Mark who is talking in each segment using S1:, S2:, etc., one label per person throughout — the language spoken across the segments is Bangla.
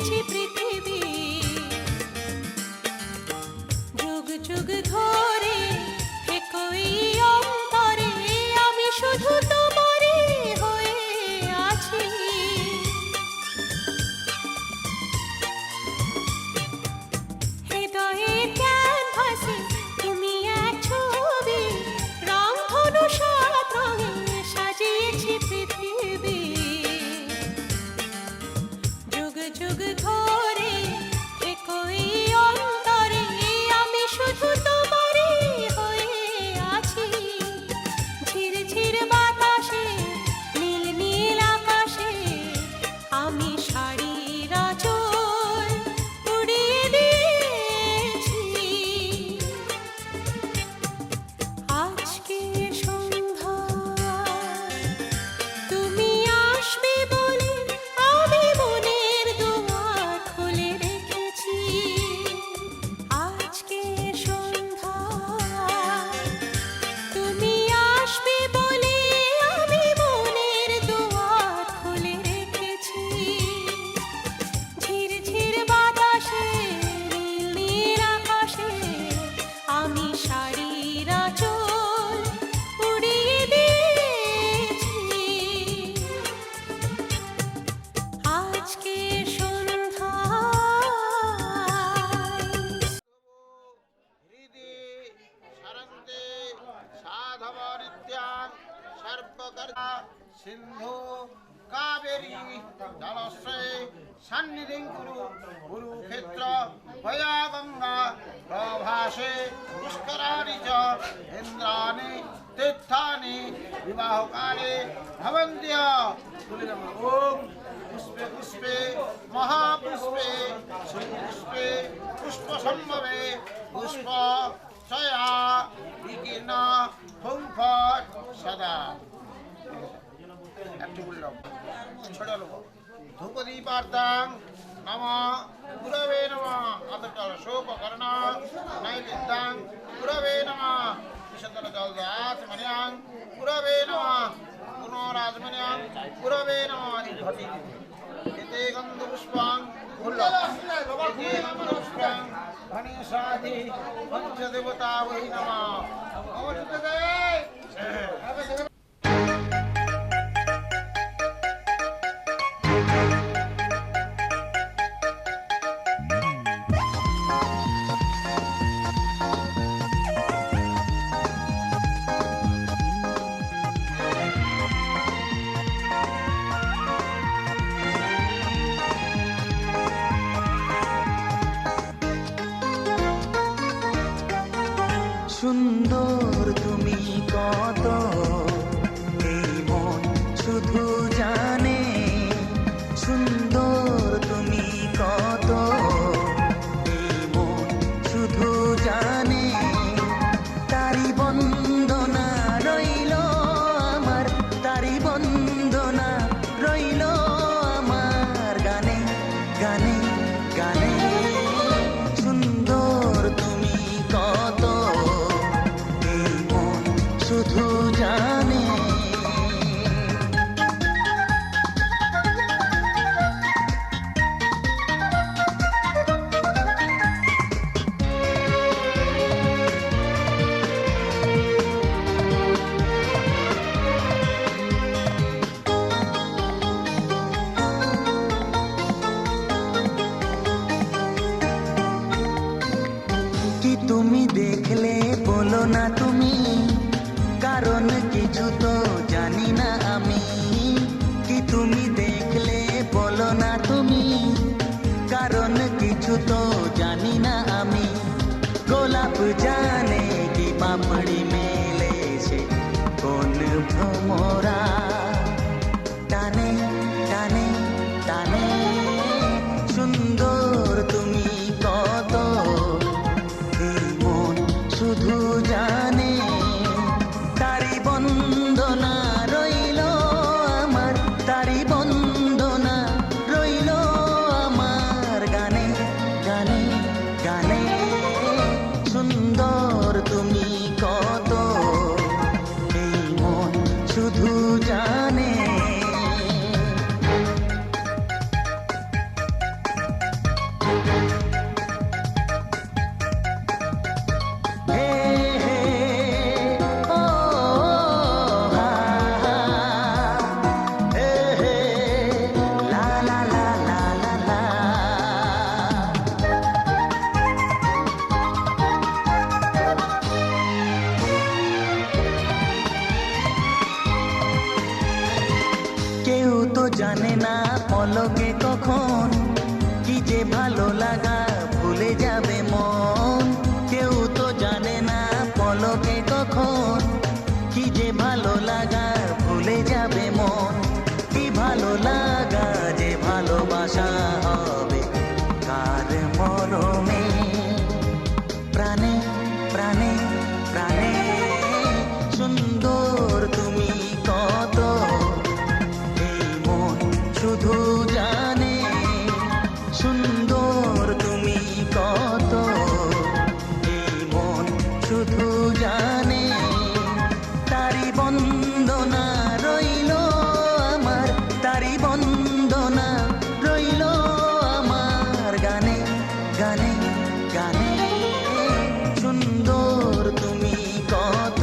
S1: সাজিয়েছি পৃথিবী। যুগ যুগ ধরে একই অন্তরে আমি শুধু তোমারই হয়ে আছি। হৃদয়ে ক্যানভাসে তুমি এক ছবি, রংধনু সাত রঙে সাজিয়েছি পৃথিবী। যুগ যুগ ধরে একই অন্তরে আমি শুধু তোমারই হয়ে আছি। ঝির ঝির বাতাসে নীল নীল আকাশে আমি শাড়ির আঁচল উড়িয়ে দিয়েছি। আজকে সন্ধ্যায় তুমি আসবে বলে আমি মনের দুয়ার খুলে রেখেছি। আজকে সন্ধ্যায় তুমি আসবে বলে আমি মনের দুয়ার খুলে রেখেছি। ঝির ঝির বাতাসে নীল নীল আকাশে আমি শাড়ির আঁচল উড়িয়ে দিয়েছি। আজকে সন্ধ্যায়
S2: হৃদি সারন্তে সাধব নিত্যাং সর্বকর্তা সিন্ধু কাবেরী জলশ্রয়ে সন্নিধিং কুরু কুরুক্ষেত্র ভয়া গঙ্গা প্রভাসে পুষ্করাণি চ ইন্দ্রাণি তীর্থানি বিবাহকালে ভবন্ত্য। ওম পুষ্পে পুষ্পে মহাপুষ্পে সুপুষ্পে পুষ্পসম্ভবে পুষ্প চয়া বিকীর্ণ ফুংফট সদা। একটু বললাম ছোট লোক ধূপদীপার্থাং নম গুরবে নম আতটাল শোপকর্ণ নৈবেদ্যাং গুরবে নম বিশদল জলদাস মনিয়াং গুরবে নম পুনরাজমনিয়াং গুরবে নম ঘটি এতে গন্ধপুষ্পাং এতে গন্ধপুষ্পাং ধনেশাদি পঞ্চদেবতা বৈ নমঃ।
S3: সুন্দর তুমি কত এই মন শুধু জানে। সুন্দর তুমি কত এই মন শুধু জানে। তারি বন্দনা রইল আমার, তারি বন্দনা রইল আমার গানে গানে গানে। সুন্দর তুমি কত এই মন শুধু জানে। কি তুমি দেখলে বলো না তুমি, কারণ কিছু তো জানি না আমি। কি তুমি দেখলে বলো না তুমি, কারণ কিছু তো জানি না আমি। গোলাপ জানে কি পাপড়ি মেলেছে কোন ভ্রমরা টানে টানে টানে। সুন্দর তুমি কত এই মন শুধু জানে। তারি বন্দনা কখন কি যে ভালো লাগা ভুলে যাবে মন। কেউ তো জানে না পলকে কখন কি যে ভালো লাগা ভুলে যাবে মন। কি ভালো লাগা যে ভালোবাসা হবে কার মরমে। প্রাণে প্রাণে প্রাণে সুন্দর তুমি কত, এই মন শুধু জানে সুন্দর তুমি কত, এই মন শুধু জানে। তারি বন্দনা রইল আমার, তারি বন্দনা রইল আমার গানে গানে গানে। সুন্দর তুমি কত,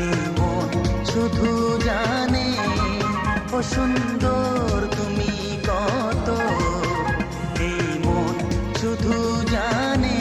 S3: এই মন শুধু জানে। ও সুন্দর তুমি কত, এই মন শুধু জানে।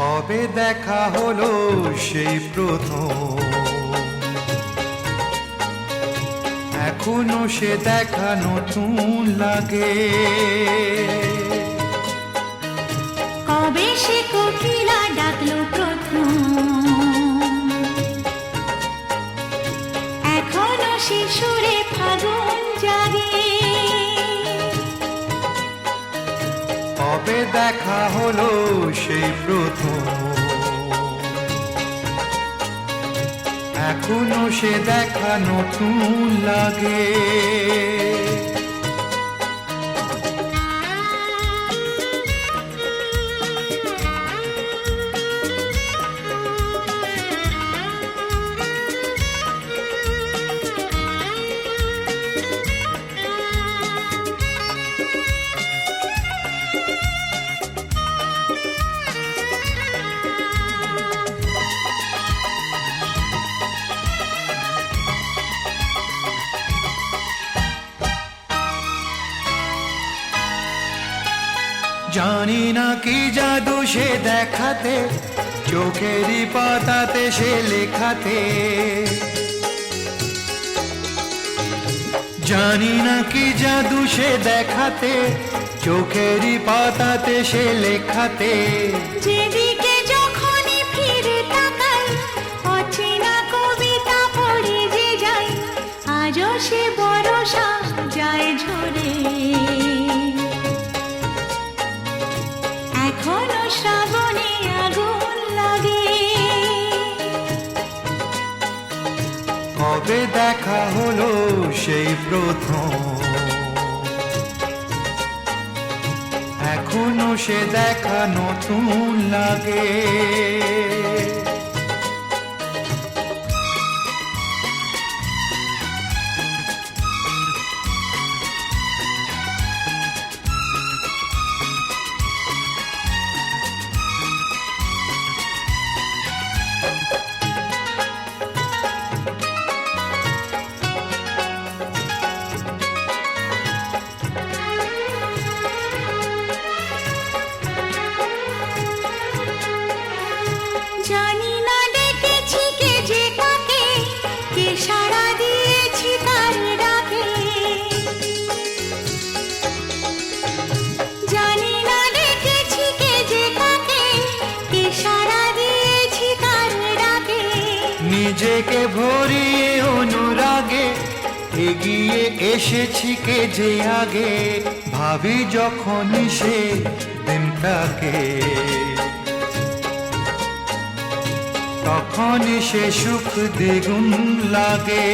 S4: কবে দেখা হলো সেই প্রথম, এখনো সে দেখা নতুন লাগে।
S1: কবে সে কোকিলা ডাকলো প্রথম, এখনো সে সুরে ফাগুন জাগে।
S4: কবে দেখা হলো সেই প্রথম, এখনো সে দেখা নতুন লাগে। জানি না কি জাদু সে দেখাতে, চোখেরই পাতাতে সে লেখাতে। জানি না কি জাদু সে দেখাতে, চোখেরই পাতাতে সে লেখাতে।
S1: যেদিকে যখনই ফিরে তাকাই, অচেনা কবিতা পড়ে যে যাই, আজও সে বরষা যায় ঝরে। এখনো শ্রাবণে আগুন লাগে।
S4: কবে দেখা হলো সেই প্রথম, এখনো সে দেখা নতুন লাগে।
S1: জানি
S4: নিজেকে ভরিয়ে অনুরাগে এগিয়ে এসেছি কে যে আগে, ভাবি যখন সে দিনটাকে, তখন সে সুখ দ্বিগুণ লাগে।